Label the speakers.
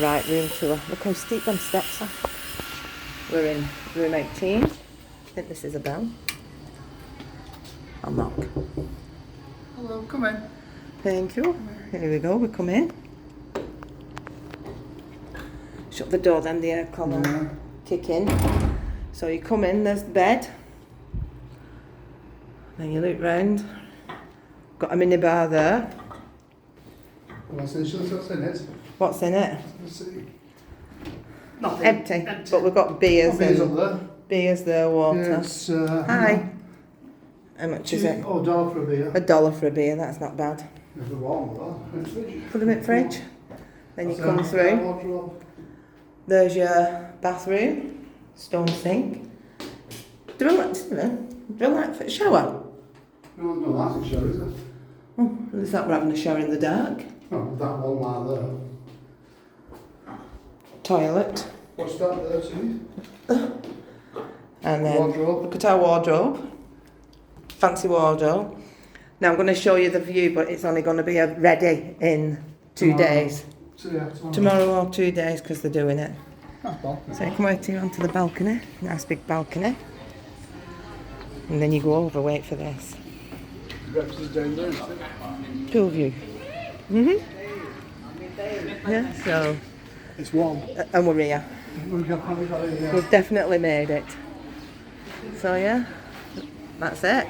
Speaker 1: Right, room tour. Look how steep them steps are. We're in room 18. I think this is a bell. I'll knock.
Speaker 2: Hello, come in.
Speaker 1: Thank you. Here we go, we come in. Shut the door, then the aircon will kick in. So you come in, there's the bed. Then you look round. Got a mini bar there.
Speaker 2: What's in it?
Speaker 1: What's in it?
Speaker 2: Let's see. Nothing.
Speaker 1: Empty. But we've got beers,
Speaker 2: Beers
Speaker 1: and
Speaker 2: up there.
Speaker 1: beers there, water.
Speaker 2: Yeah, it's,
Speaker 1: Hi. How much is it?
Speaker 2: Oh, $1 for a beer.
Speaker 1: $1 for a beer, that's not bad.
Speaker 2: If they're warm, well, in the fridge.
Speaker 1: Put them in the fridge. Then you
Speaker 2: That's
Speaker 1: come
Speaker 2: our
Speaker 1: through.
Speaker 2: wardrobe.
Speaker 1: There's your bathroom, stone sink. Drill light for a shower.
Speaker 2: No, no, that's a shower, is it?
Speaker 1: Oh, is that we're having a shower in the dark?
Speaker 2: Oh, that one line there.
Speaker 1: Toilet.
Speaker 2: What's that there, see?
Speaker 1: And then
Speaker 2: Wardrobe.
Speaker 1: look at our wardrobe. Fancy wardrobe. Now I'm going to show you the view, but it's only going to be ready in 2 days.
Speaker 2: So, yeah,
Speaker 1: Tomorrow or 2 days because they're doing it.
Speaker 2: That's well.
Speaker 1: So you come out here onto the balcony, nice big balcony. And then you go over, wait for this.
Speaker 2: Breakfast down there, isn't it?
Speaker 1: Pool view. Yeah, so,
Speaker 2: It's warm.
Speaker 1: and we're here.
Speaker 2: We've got it, yeah.
Speaker 1: We've definitely made it. So yeah, that's it.